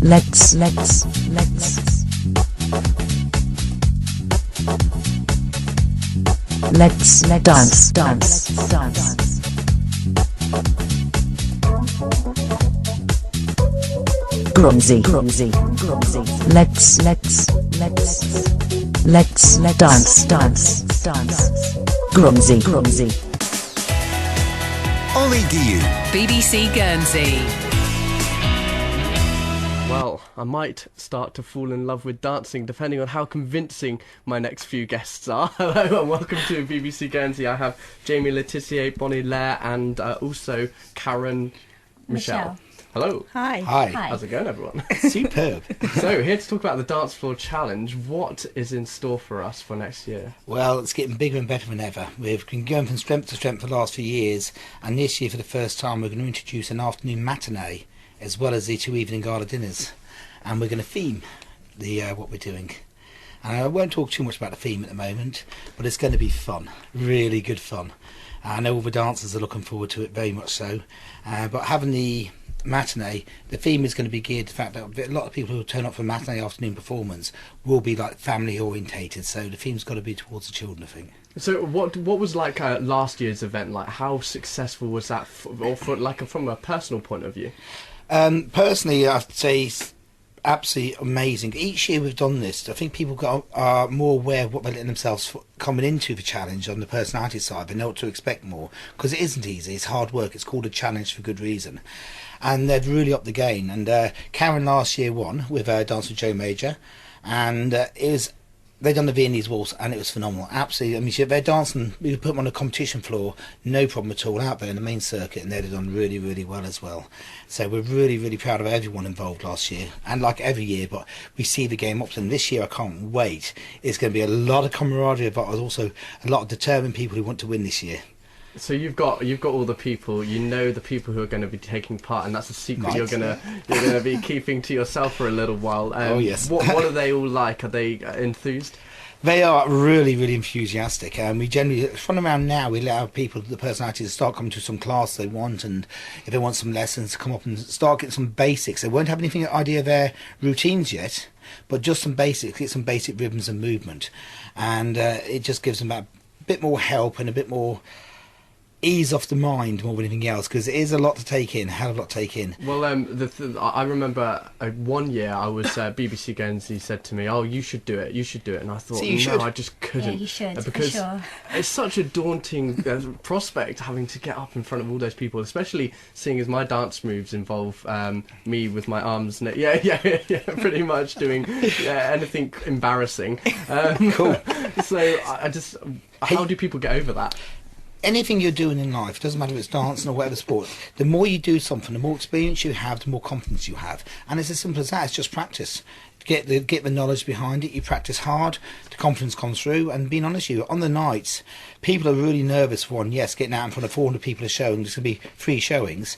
Let's dance. Guernsey. Let's dance. Guernsey. Ollie Guillou. BBC Guernsey. Well, I might start to fall in love with dancing depending on how convincing my next few guests are. Hello and welcome to BBC Guernsey. I have Jamie Letisser, Bonnie Lehr and also Karen Michel. Hello. Hi. How's it going, everyone? Superb. So, here to talk about the Dance Floor Challenge. What is in store for us for next year? Well, it's getting bigger and better than ever. We've been going from strength to strength for the last few years, and this year for the first time we're going to introduce an afternoon matinee as well as the 2 evening gala dinners, and we're going to theme the what we're doing. And I won't talk too much about the theme at the moment, but it's going to be fun, really good fun. I know all the dancers are looking forward to it, very much so. But having the matinee, the theme is going to be geared to the fact that a lot of people who turn up for matinee afternoon performance will be like family orientated, so the theme's got to be towards the children, I think. So what was like last year's event like? How successful was that, from a personal point of view? Personally, I'd say absolutely amazing. Each year we've done this, I think people are more aware of what they're letting themselves coming into the challenge on the personality side. They know what to expect more, because it isn't easy, it's hard work, it's called a challenge for good reason. And they've really upped the game. And Karen last year won with Dance with Joe Major, and they'd done the Viennese waltz and it was phenomenal, absolutely. I mean, they're dancing, we put them on a competition floor, no problem at all, out there in the main circuit, and they'd done really, really well as well. So we're really, really proud of everyone involved last year, and like every year, but we see the game up, and this year I can't wait. It's going to be a lot of camaraderie, but also a lot of determined people who want to win this year. So you've got all the people, you know the people who are going to be taking part, and that's a secret you're going to be keeping to yourself for a little while. Oh yes. What are they all like? Are they enthused? They are really, really enthusiastic, and we generally, from around now, we allow people, the personalities, to start coming to some class they want, and if they want some lessons, to come up and start getting some basics. They won't have anything idea of their routines yet, but just some basics, get some basic rhythms and movement, and it just gives them a bit more help and a bit more ease off the mind more than anything else, because it is a lot to take in, a hell of a lot to take in. Well, I remember one year I was BBC Guernsey said to me, "Oh, you should do it," and I thought, no, I just couldn't. Yeah, you should, because for sure. It's such a daunting prospect having to get up in front of all those people, especially seeing as my dance moves involve me with my arms. Pretty much doing anything embarrassing. Cool. So how do people get over that? Anything you're doing in life, doesn't matter if it's dancing or whatever sport, the more you do something, the more experience you have, the more confidence you have. And it's as simple as that, it's just practice. Get the knowledge behind it, you practice hard, the confidence comes through, and being honest with you, on the nights, people are really nervous for getting out in front of 400 people a show, and there's going to be 3 showings,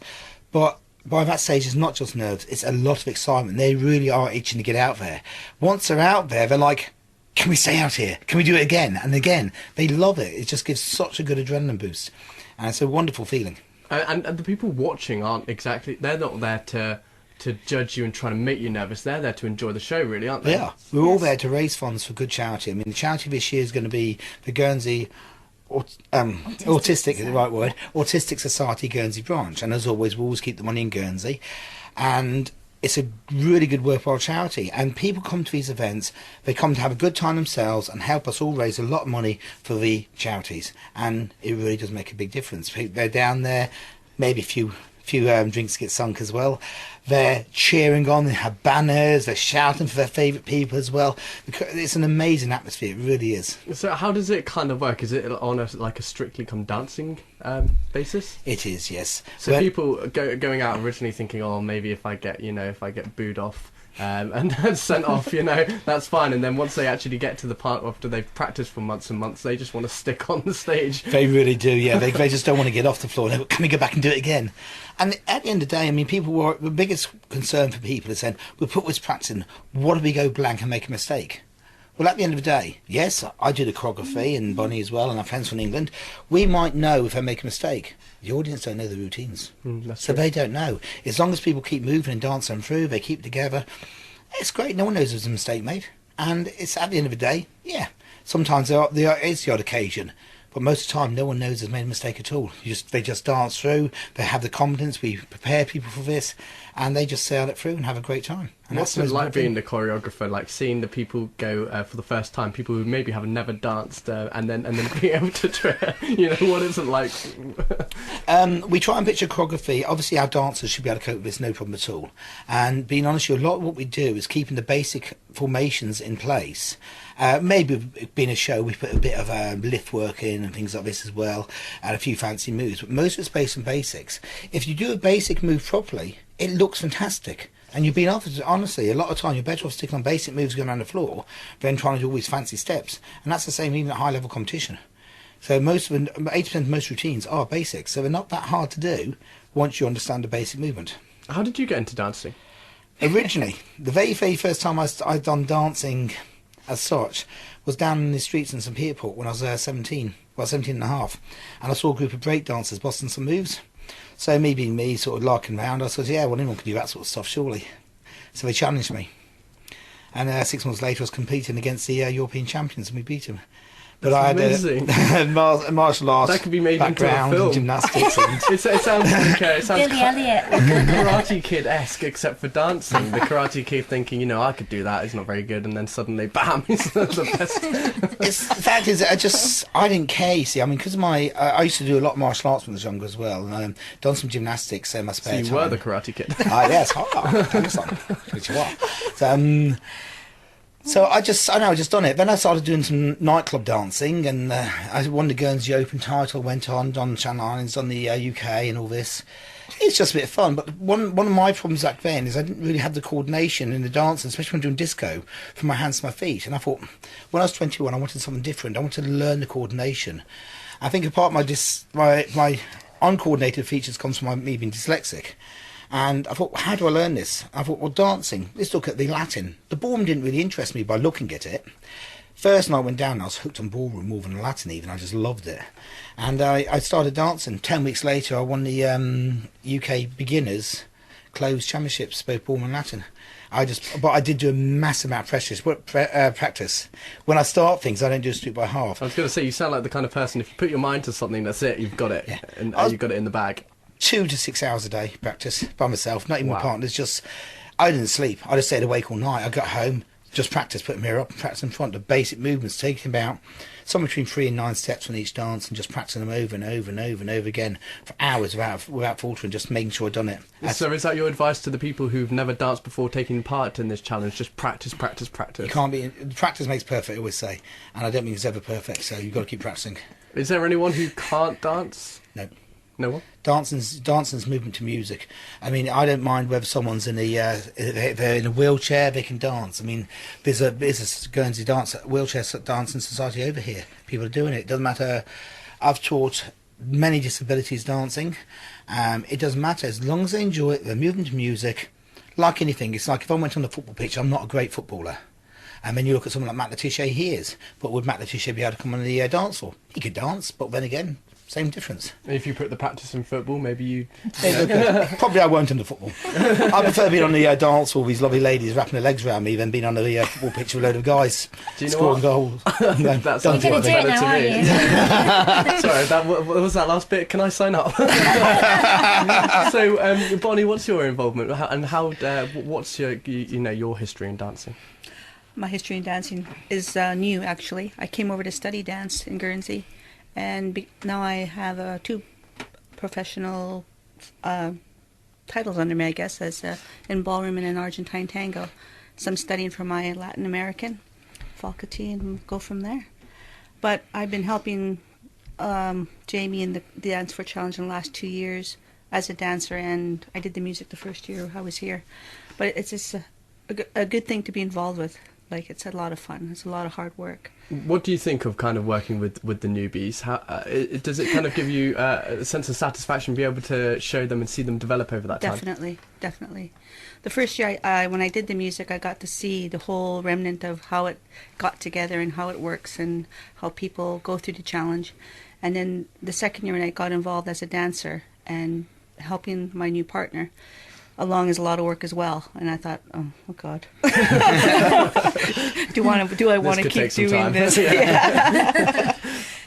but by that stage it's not just nerves, it's a lot of excitement. They really are itching to get out there. Once they're out there, they're like, can we stay out here? Can we do it again and again? They love it. It just gives such a good adrenaline boost. And it's a wonderful feeling. And the people watching they're not there to judge you and try to make you nervous. They're there to enjoy the show, really, aren't they? They are. We're all there to raise funds for good charity. I mean, the charity this year is going to be the Guernsey Autistic is the right word, Autistic Society Guernsey branch. And as always, we always keep the money in Guernsey. And it's a really good, worthwhile charity, and people come to these events, they come to have a good time themselves and help us all raise a lot of money for the charities, and it really does make a big difference. They're down there, maybe a few drinks get sunk as well. They're cheering on, they have banners, they're shouting for their favourite people as well. It's an amazing atmosphere, it really is. So how does it kind of work? Is it on a Strictly Come Dancing basis? It is, yes. So people going out originally thinking, oh, maybe if I get booed off and sent off, that's fine. And then once they actually get to the part after they've practiced for months and months, they just want to stick on the stage. They really do, yeah. They just don't want to get off the floor. Can we go back and do it again? And at the end of the day, I mean, the biggest concern for people is saying, we put this practice in, what if we go blank and make a mistake? Well, at the end of the day, yes, I do the choreography, and Bonnie as well, and our friends from England. We might know if I make a mistake. The audience don't know the routines, so they don't know. As long as people keep moving and dancing through, they keep together. It's great. No one knows there's a mistake made, and it's at the end of the day, yeah. Sometimes there is the odd occasion, but most of the time, no one knows there's made a mistake at all. They just dance through. They have the confidence. We prepare people for this, and they just sail it through and have a great time. And what's it like being the choreographer? Like seeing the people go for the first time, people who maybe have never danced, and then being able to try. You know, what is it like? We try and picture choreography. Obviously, our dancers should be able to cope with this, no problem at all. And being honest with you, a lot of what we do is keeping the basic formations in place. Maybe being a show, we put a bit of lift work in and things like this as well, and a few fancy moves. But most of it's based on basics. If you do a basic move properly, it looks fantastic. And you've been offered, honestly, a lot of time you're better off sticking on basic moves going around the floor than trying to do all these fancy steps. And that's the same even at high level competition. So 80% of most routines are basic, so they're not that hard to do once you understand the basic movement. How did you get into dancing? Originally, the very, very first time I'd done dancing as such was down in the streets in St. Peter Port when I was 17 and a half. And I saw a group of break dancers busting some moves. So me being me, sort of larking around, I said, yeah, well, anyone can do that sort of stuff, surely. So they challenged me. And 6 months later I was competing against the European champions and we beat them. But I had a martial arts that could be made background into a film. and gymnastics. And it sounds like it sounds Billy Elliot. Karate Kid-esque, except for dancing. The Karate Kid thinking, you know, I could do that. It's not very good, and then suddenly, bam! He's the best. the fact is, I didn't care. You see, I mean, because I used to do a lot of martial arts when I was younger as well, and done some gymnastics in my spare time. So you were the Karate Kid. Yes, thanks, which you are. So I just done it. Then I started doing some nightclub dancing, and I won the Guernsey Open title. Went on Channel Islands, on the UK, and all this. It's just a bit of fun. But one of my problems back then is I didn't really have the coordination in the dance, especially when doing disco, from my hands to my feet. And I thought, when I was 21, I wanted something different. I wanted to learn the coordination. I think a part of my uncoordinated features comes from me being dyslexic. And I thought, how do I learn this? I thought, well, dancing. Let's look at the Latin. The ballroom didn't really interest me by looking at it. First night I went down, I was hooked on ballroom more than Latin even. I just loved it. And I started dancing. 10 weeks later, I won the UK Beginners Closed Championships, both ballroom and Latin. But I did do a massive amount of practice. When I start things, I don't just do it by half. I was going to say, you sound like the kind of person, if you put your mind to something, that's it, you've got it. Yeah. And you've got it in the bag. 2 to 6 hours a day practice by myself, not even my partners. Just I didn't sleep. I just stayed awake all night. I got home, just practice, put a mirror up and practice in front of basic movements, taking about somewhere between 3 and 9 steps on each dance, and just practicing them over and over and over and over again for hours without faltering, just making sure I'd done it. So is that your advice to the people who've never danced before taking part in this challenge? Just practice, practice, practice. You can't be. Practice makes perfect, I always say, and I don't think it's ever perfect. So you've got to keep practicing. Is there anyone who can't dance? No. No one? Dancing's movement to music. I mean, I don't mind whether someone's in if they're in a wheelchair, they can dance. I mean, there's a Guernsey wheelchair dancing society over here. People are doing it. It doesn't matter. I've taught many disabilities dancing. It doesn't matter as long as they enjoy it. They're moving to music. Like anything, it's like if I went on the football pitch, I'm not a great footballer. And then you look at someone like Matt Letisser, he is. But would Matt Letisser be able to come on the dance floor? He could dance, but then again, same difference. If you put the practice in football, maybe you... Probably I won't into football. I prefer being on the dance floor with these lovely ladies wrapping their legs around me than being on the football pitch with a load of guys scoring goals. No, that sounds You're going to do it better now, to me. are you? Sorry, what was that last bit? Can I sign up? So, Bonnie, what's your involvement, what's your history in dancing? My history in dancing is new, actually. I came over to study dance in Guernsey, and now I have 2 professional titles under me, I guess, as in ballroom and in Argentine tango. So I'm studying for my Latin American faculty and go from there. But I've been helping Jamie in the Dance for Challenge in the last 2 years as a dancer, and I did the music the first year I was here. But it's just a good thing to be involved with. Like, it's a lot of fun. It's a lot of hard work. What do you think of kind of working with the newbies? How does it kind of give you a sense of satisfaction, be able to show them and see them develop over that time? Definitely. The first year, when I did the music, I got to see the whole remnant of how it got together and how it works and how people go through the challenge. And then the second year, when I got involved as a dancer and helping my new partner along, is a lot of work as well. And I thought, oh God, do I want to keep doing this? Yeah.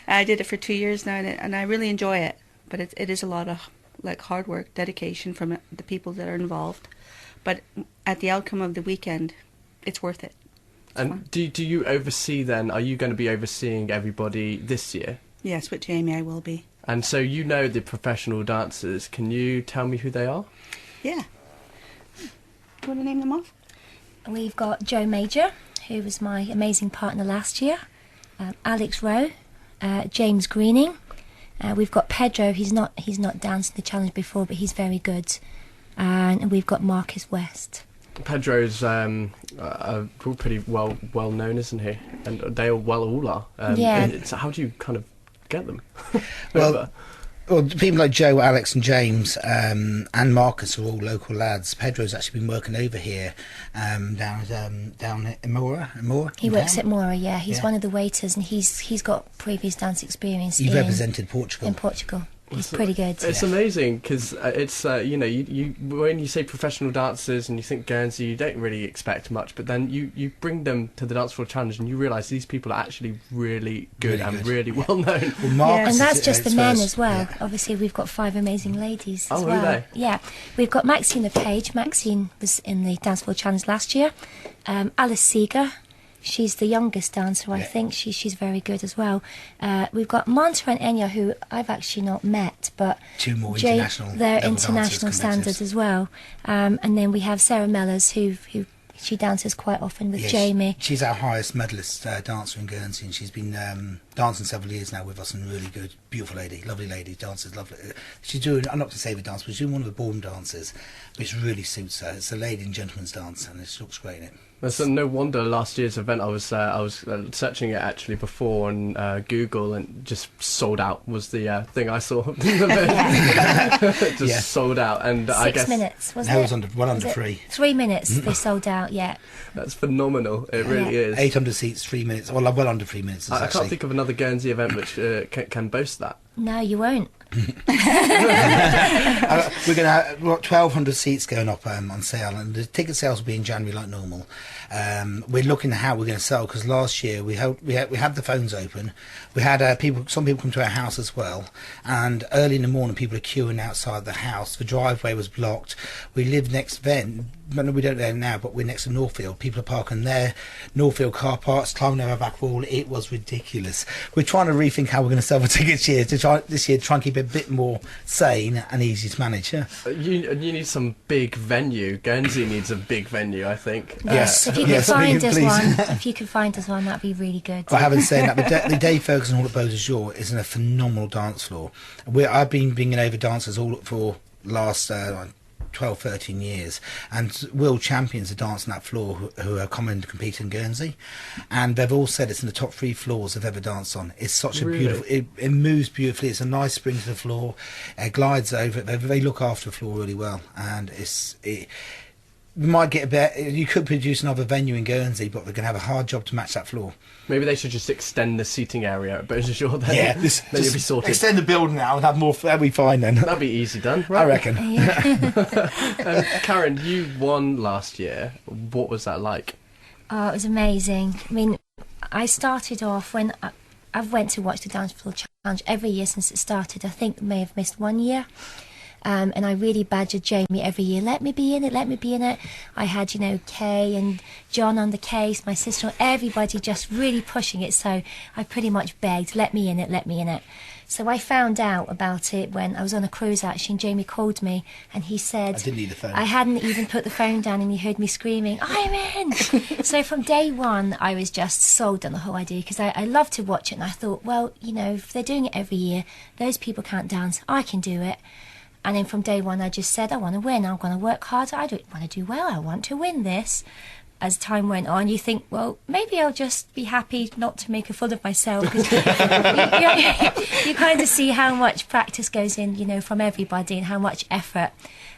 I did it for 2 years now, and I really enjoy it. But it is a lot of like hard work, dedication from the people that are involved. But at the outcome of the weekend, it's worth it. And do you oversee then? Are you going to be overseeing everybody this year? Yes, with Jamie I will be. And so you know the professional dancers. Can you tell me who they are? Yeah. Do you want to name them off? We've got Joe Major, who was my amazing partner last year, Alex Rowe, James Greening. We've got Pedro. He's not danced the challenge before, but he's very good. And we've got Marcus West. Pedro's pretty well known, isn't he? And they all are. Yeah. So how do you kind of get them? Well, people like Joe, Alex and James and Marcus are all local lads. Pedro's actually been working over here down in Mora. He works at Mora, yeah. He's one of the waiters, and he's got previous dance experience. He represented Portugal. In Portugal. He's pretty good. It's amazing because it's you when you say professional dancers and you think Guernsey, you don't really expect much, but then you bring them to the Dance Floor Challenge and you realise these people are actually really good and really well known. Well, and that's just the men as well. Yeah. Obviously, we've got 5 amazing ladies as well. Are they? Yeah, we've got Maxine LePage. Maxine was in the Dance Floor Challenge last year. Alice Seeger. She's the youngest dancer, I think. She's very good as well. We've got Manta and Enya, who I've actually not met, but 2 more international. They're international standards as well. And then we have Sarah Mellors, who she dances quite often with Jamie. She's our highest medalist dancer in Guernsey, and she's been dancing several years now with us, and really good, beautiful lady, lovely lady, dances lovely. She's doing, I'm not to say the dance, but she's doing one of the ballroom dances, which really suits her. It's a lady and gentleman's dance, and it looks great in it. That's no wonder last year's event I was searching it actually before on Google, and just sold out was the thing I saw. Just sold out, and 6 I guess minutes wasn't it? It was under 3. 3 minutes they sold out. Yeah, that's phenomenal. It really is. 800 seats, 3 minutes. Well under 3 minutes. I can't think of another Guernsey event which can boast that. No, you won't. We're going to have 1,200 seats going up on sale, and the ticket sales will be in January like normal. We're looking at how we're going to sell, because last year we had the phones open. We had some people come to our house as well, and early in the morning people are queuing outside the house. The driveway was blocked. We live next then. No, we don't there now, but we're next to Northfield. People are parking there, Northfield car parks, climbing over our back wall. It was ridiculous. We're trying to rethink how we're going to sell the tickets this year to try and keep it a bit more sane and easy to manage. Yeah. You need some big venue. Guernsey needs a big venue, I think. Yes, if you could find us one, that'd be really good. I haven't said that, the Dave Ferguson Hall at Beaux Jours is in a phenomenal dance floor. I've been bringing over dancers all for last 12, 13 years, and world champions are dancing that floor who are coming to compete in Guernsey, and they've all said it's in the top 3 floors they've ever danced on. It's such a beautiful, it moves beautifully, it's a nice spring to the floor, it glides over it, they look after the floor really well, and we might get a bit. You could produce another venue in Guernsey, but we're going to have a hard job to match that floor. Maybe they should just extend the seating area at Beaux Jours. Then you'll be sorted. Extend the building out and have more. That'll be fine then. That'll be easy done, right? I reckon. Karen, you won last year. What was that like? Oh, it was amazing. I mean, I started off when I've went to watch the Dance Floor Challenge every year since it started. I think I may have missed 1 year. And I really badgered Jamie every year, let me be in it. I had, Kay and John on the case, my sister, everybody just really pushing it. So I pretty much begged, let me in it. So I found out about it when I was on a cruise actually, and Jamie called me and he said... I didn't need the phone. I hadn't even put the phone down and he heard me screaming, I'm in! So from day one, I was just sold on the whole idea, because I love to watch it, and I thought, well, if they're doing it every year, those people can't dance, I can do it. And then from day one, I just said, I want to win. I'm going to work hard. I don't want to do well. I want to win this. as time went on, you think, well, maybe I'll just be happy not to make a fool of myself. 'Cause you kind of see how much practice goes in, you know, from everybody and how much effort.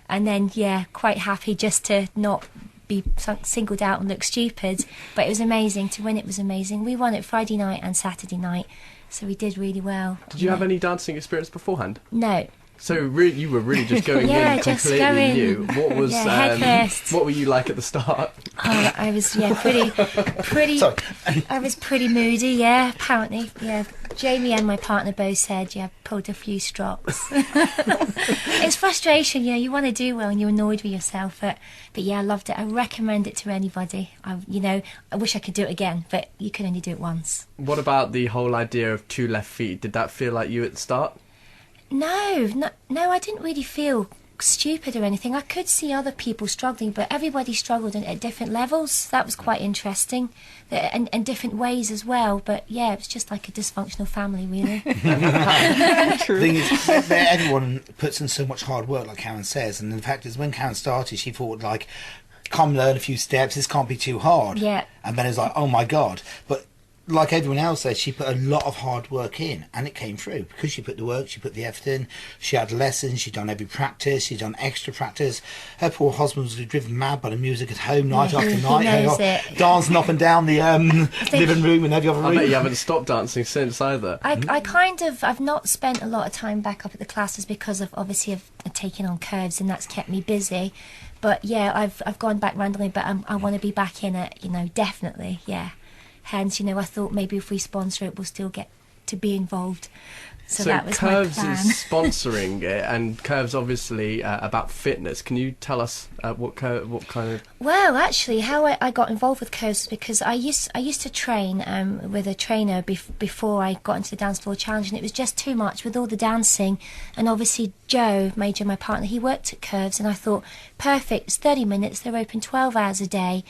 And then, quite happy just to not be singled out and look stupid. But it was amazing. To win it was amazing. We won it Friday night and Saturday night, so we did really well. Did you have any dancing experience beforehand? No. So you were really just going in just completely going, new. What was head first. what were you like at the start? Oh, I was pretty. Sorry. I was pretty moody. Yeah, apparently. Yeah, Jamie and my partner both said, pulled a few strops. It's frustration. You want to do well and you're annoyed with yourself. But I loved it. I recommend it to anybody. I wish I could do it again, but you can only do it once. What about the whole idea of 2 left feet? Did that feel like you at the start? No, I didn't really feel stupid or anything. I could see other people struggling, but everybody struggled at different levels. That was quite interesting, and different ways as well. But it was just like a dysfunctional family, really. The thing is, everyone puts in so much hard work, like Karen says, and the fact is, when Karen started, she thought, like, come learn a few steps, this can't be too hard. Yeah. And then it was like, oh my God. But like everyone else said, she put a lot of hard work in, and it came through because she put the work, she put the effort in. She had lessons, she'd done every practice, she'd done extra practice. Her poor husband was driven mad by the music at home, night after night, dancing up and down the living room and every other room. I bet you haven't stopped dancing since either. I've not spent a lot of time back up at the classes because of taking on curves, and that's kept me busy. But I've gone back randomly, but I want to be back in it, definitely, Hence, I thought maybe if we sponsor it, we'll still get to be involved. So that was Curves my plan. is sponsoring it, and Curves obviously about fitness. Can you tell us what kind of? Well, actually, how I got involved with Curves was because I used to train with a trainer before I got into the Dance Floor Challenge, and it was just too much with all the dancing. And obviously, Joe, Major, my partner, he worked at Curves, and I thought, perfect, it's 30 minutes, they're open 12 hours a day.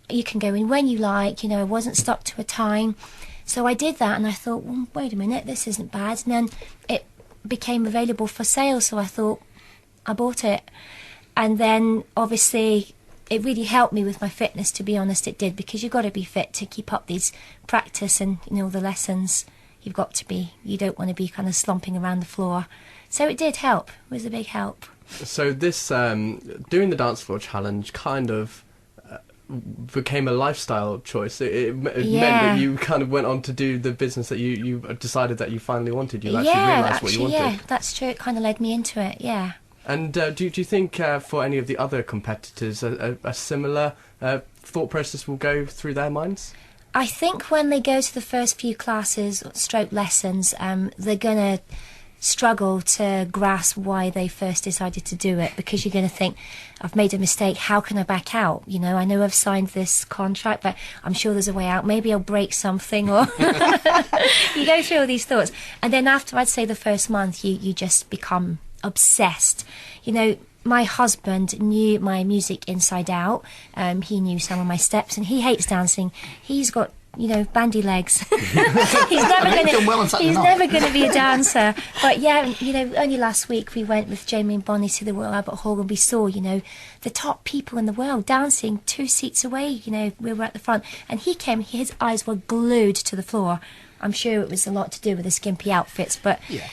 You can go in when you like, I wasn't stuck to a time. So I did that, and I thought, well, wait a minute, this isn't bad. And then it became available for sale, so I thought, I bought it. And then, obviously, it really helped me with my fitness, to be honest, it did, because you've got to be fit to keep up these practice and, the lessons. You've got to be. You don't want to be kind of slumping around the floor. So it did help. It was a big help. So this, doing the Dance Floor Challenge kind of became a lifestyle choice. It meant that you kind of went on to do the business that you decided that you finally wanted. You actually realised what you wanted. Yeah, that's true. It kind of led me into it, yeah. And do you think for any of the other competitors a similar thought process will go through their minds? I think when they go to the first few classes, stroke lessons, they're going to struggle to grasp why they first decided to do it, because you're going to think, I've made a mistake, how can I back out? I know I've signed this contract, but I'm sure there's a way out. Maybe I'll break something, or you go through all these thoughts. And then after, I'd say, the first month, you just become obsessed. My husband knew my music inside out. He knew some of my steps, and he hates dancing. He's got bandy legs. He's never going to be a dancer. But only last week we went with Jamie and Bonnie to the Royal Albert Hall, and we saw, the top people in the world dancing 2 seats away. We were at the front, and he came. His eyes were glued to the floor. I'm sure it was a lot to do with the skimpy outfits, but he's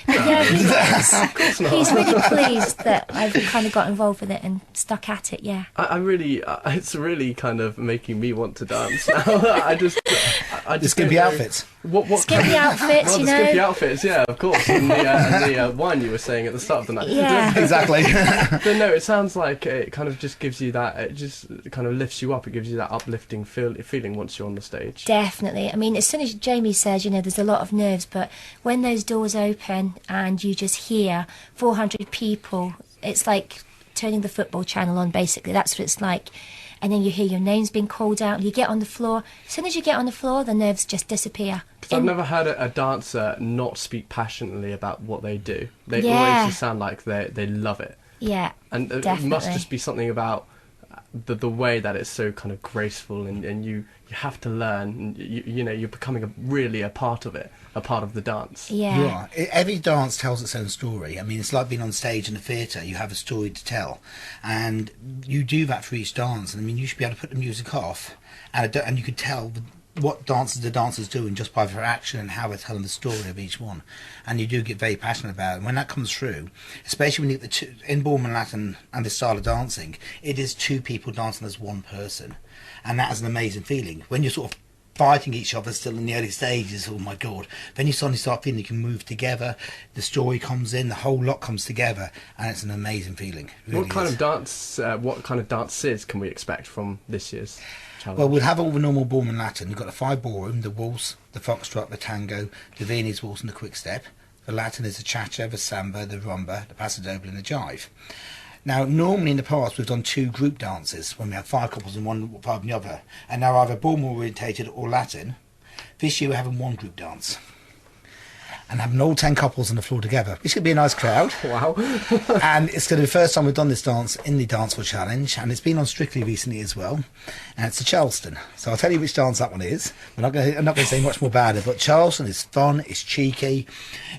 really pleased that I've kind of got involved with it and stuck at it. Yeah, I really, it's really kind of making me want to dance now. I just the skimpy outfits. What skimpy outfits? Well, the skimpy outfits, yeah, of course, and the wine you were saying at the start of the night. Yeah, exactly. But no, it sounds like it kind of just gives you that. It just kind of lifts you up. It gives you that uplifting feeling once you're on the stage. Definitely. I mean, as soon as Jamie says, there's a lot of nerves, but when those doors open and you just hear 400 people, it's like turning the football channel on, basically. That's what it's like. And then you hear your names being called out, you get on the floor. As soon as you get on the floor, the nerves just disappear. I've never heard a dancer not speak passionately about what they do. They always just sound like they love it. Yeah, and definitely. It must just be something about the way that it's so kind of graceful, and you have to learn, and you know, you're becoming really a part of it, a part of the dance. Yeah. You are. Every dance tells its own story. I mean, it's like being on stage in a theatre. You have a story to tell, and you do that for each dance. And I mean, you should be able to put the music off, and you could tell what dances the dancers doing just by their action and how they're telling the story of each one. And you do get very passionate about it. And when that comes through, especially when you get the two, in Ballroom Latin and this style of dancing, it is two people dancing as one person, and that is an amazing feeling. When you're sort of fighting each other still in the early stages, oh my god, then you suddenly start feeling you can move together, the story comes in, the whole lot comes together, and it's an amazing feeling. It really What kind is. of dance? What kind of dances can we expect from this year's challenge? Well, we'll have all the normal Ballroom Latin. You've got the 5 ballroom, the waltz, the foxtrot, the tango, the Viennese waltz and the quick step. The Latin is the cha-cha, the samba, the rumba, the paso doble and the jive. Now, normally in the past we've done 2 group dances when we have 5 couples and one part and the other, and now either ballroom orientated or Latin. This year we're having 1 group dance and having all 10 couples on the floor together, which could be a nice crowd. Wow. And it's going to be the first time we've done this dance in the Danceful Challenge, and it's been on Strictly recently as well, and it's a Charleston. So I'll tell you which dance that one is. I'm not going to say much more about it, but Charleston is fun, it's cheeky,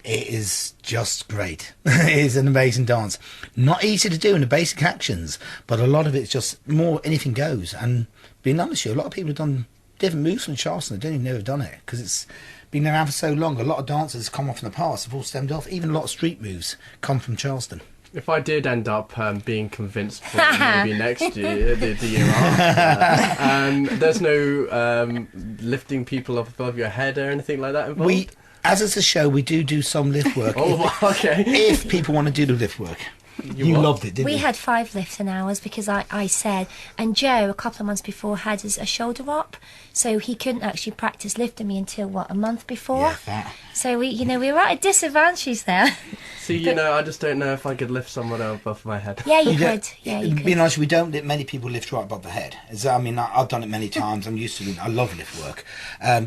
it is just great. It is an amazing dance. Not easy to do in the basic actions, but a lot of it's just more anything goes. And being honest with you, a lot of people have done different moves from Charleston. They don't even know they've done it, because it's been around for so long. A lot of dances come off in the past, have all stemmed off. Even a lot of street moves come from Charleston. If I did end up being convinced for maybe next year, the year after, there's no lifting people up above your head or anything like that involved? As it's a show, we do some lift work. Oh, okay. If people want to do the lift work. You what? loved it, didn't We you? had 5 lifts in ours because I said, and Joe a couple of months before had a shoulder op, so he couldn't actually practice lifting me until a month before. Yeah, that. So we were at a disadvantage there. See, I just don't know if I could lift someone above my head. Yeah, you You could. don't- Yeah, you Being could. honest, we don't let many people lift right above the head. I mean, I've done it many times. I'm used to it. I love lift work.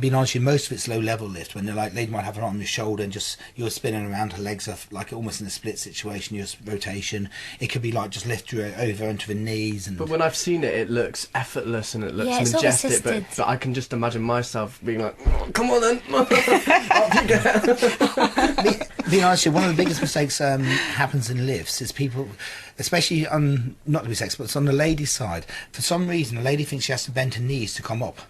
Being honest, with you, most of it's low level lift. When they're like, lady might have her arm on your shoulder and just you're spinning around, her legs are like almost in a split situation. Your rotation. It could be like just lift you over into the knees. And But when I've seen it, it looks effortless and it looks Yeah, it's all majestic. But assisted. I can just imagine myself being like, "Oh, "Come on then, up you go." being honest, with you, one of the biggest mistakes happens in lifts is people, especially on not the mistakes, but it's on the ladies' side. For some reason, a lady thinks she has to bend her knees to come up.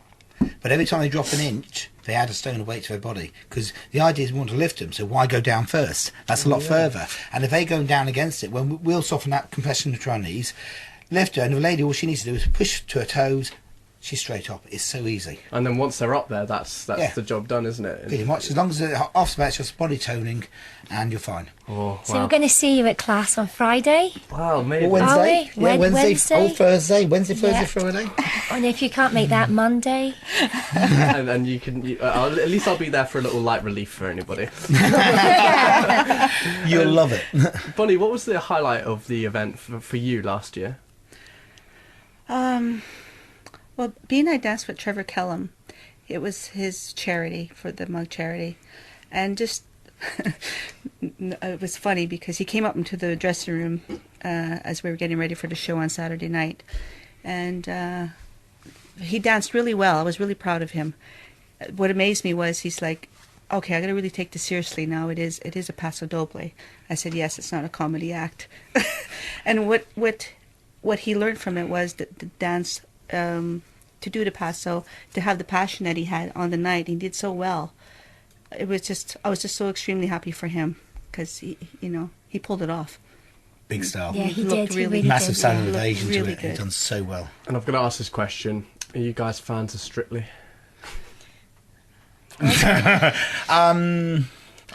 But every time they drop an inch, they add a stone of weight to their body. Because the idea is we want to lift them, so why go down first? That's a lot further. And if they go down against it, when we'll soften that compression to our knees, lift her, and the lady, all she needs to do is push to her toes, she's straight up. It's so easy. And then once they're up there, that's Yeah. the job done, isn't it? Pretty much. As long as after that, it's just body toning, and you're fine. Oh, So wow. we're going to see you at class on Friday. Wow, maybe. Or Wednesday. Are we? Yeah, Wednesday. Wednesday? Oh, Thursday. Wednesday, Thursday, Yeah. Friday. And if you can't make that, Monday. and you can. At least I'll be there for a little light relief for anybody. You'll love it. Bonnie, what was the highlight of the event for you last year? Well, being I danced with Trevor Kellum, it was his charity for the Mug Charity, and just it was funny because he came up into the dressing room as we were getting ready for the show on Saturday night, and he danced really well. I was really proud of him. What amazed me was he's like, "Okay, I got to really take this seriously now. It is a paso doble." I said, "Yes, it's not a comedy act," and what he learned from it was that the dance. To do the paso, to have the passion that he had on the night, he did so well. I was just so extremely happy for him because he pulled it off. Big style. Yeah, he looked did. He really- really Massive did. standard yeah. ovation Really to it. He's good. done so well. And I'm going to ask this question: are you guys fans of Strictly? I don't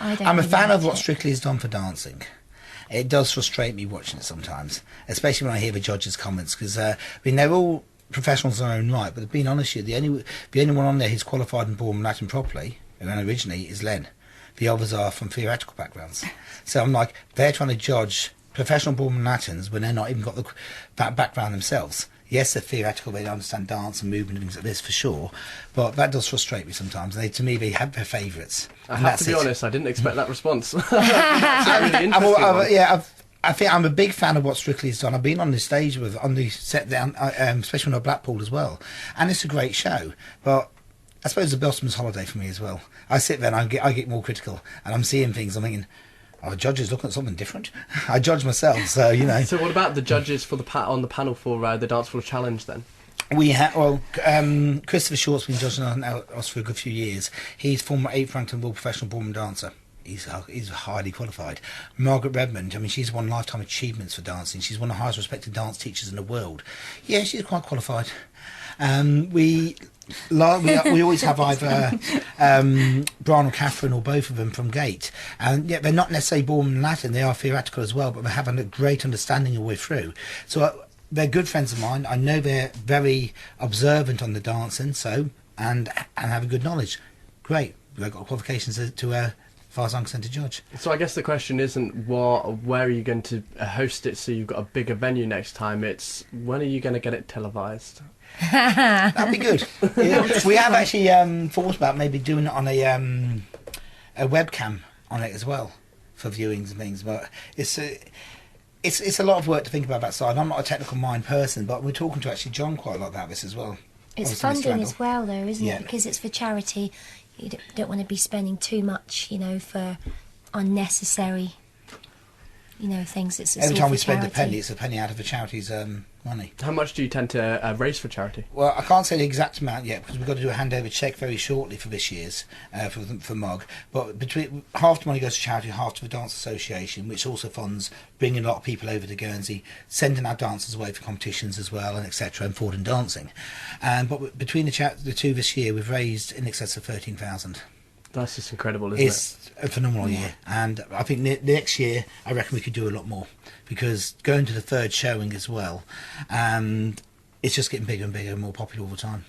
I'm a really fan like of what it. Strictly has done for dancing. It does frustrate me watching it sometimes, especially when I hear the judges' comments, because they're all professionals in their own right. But being honest with you, the only one on there who's qualified in Ballroom Latin properly, and originally, is Lehr. The others are from theoretical backgrounds. So I'm like, they're trying to judge professional Ballroom Latins when they're not even got that background themselves. Yes, they're theoretical, they understand dance and movement and things like this for sure, but that does frustrate me sometimes. To me, they have their favourites. I have to be honest, I didn't expect that response. That's a really I've, interesting one. I think I'm a big fan of what Strictly's done. I've been on the stage on the set down, especially when at Blackpool as well, and it's a great show. But I suppose the Bosman's holiday for me as well. I sit there and I get more critical, and I'm seeing things. I'm thinking, oh, the judges looking at something different. I judge myself, so you know. So what about the judges for on the panel for the Dance Floor Challenge then? We have Christopher Short's been judging us for a good few years. He's former 8th ranked and world professional ballroom dancer. He's highly qualified. Margaret Redmond, I mean, she's won lifetime achievements for dancing. She's one of the highest respected dance teachers in the world. Yeah, she's quite qualified. We always have either Brian or Catherine or both of them from Gate, and yet they're not necessarily ballroom and Latin. They are theatrical as well, but they have a great understanding all the way through. So they're good friends of mine. I know they're very observant on the dancing, and have a good knowledge. Great, they've got qualifications to as far as I'm concerned, to judge. So I guess the question isn't where are you going to host it so you've got a bigger venue next time. It's when are you going to get it televised? That'd be good. Yeah, we have actually thought about maybe doing it on a webcam on it as well for viewings and things. But it's a lot of work to think about that side. I'm not a technical mind person, but we're talking to actually John quite a lot about this as well. It's Obviously, funding as well, though, isn't Yeah. it? Because it's for charity. You don't want to be spending too much, for unnecessary, things. It's Every all time for we spend a charity. penny, it's a penny out of the charity's money. How much do you tend to raise for charity? Well, I can't say the exact amount yet because we've got to do a handover check very shortly for this year's for MUG. But between half the money goes to charity, half to the Dance Association, which also funds bringing a lot of people over to Guernsey, sending our dancers away for competitions as well, and etc. and forward and dancing. But between the two this year, we've raised in excess of 13,000. That's just incredible, isn't it? It's a phenomenal year, and I think next year I reckon we could do a lot more because going to the third showing as well, and it's just getting bigger and bigger and more popular all the time.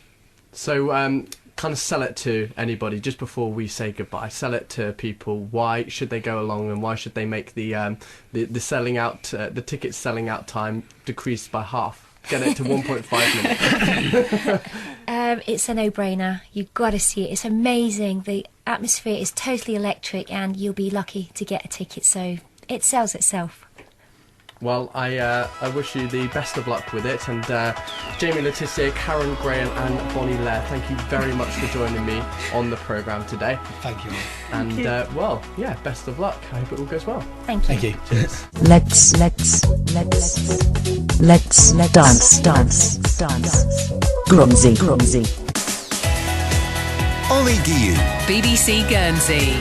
So kind of sell it to anybody just before we say goodbye. Sell it to people. Why should they go along, and why should they make the selling out the ticket selling out time decrease by half? Get it to 1.5 minutes. It's a no-brainer. You've got to see it. It's amazing. The atmosphere is totally electric, and you'll be lucky to get a ticket. So it sells itself. Well, I wish you the best of luck with it. And Jamie Letisser, Karen Graham and Bonnie Lehr, thank you very much for joining me on the programme today. Thank you. And, best of luck. I hope it all goes well. Thank you. Thank you. Cheers. Let's dance. Guernsey. Ollie Guillou. BBC Guernsey.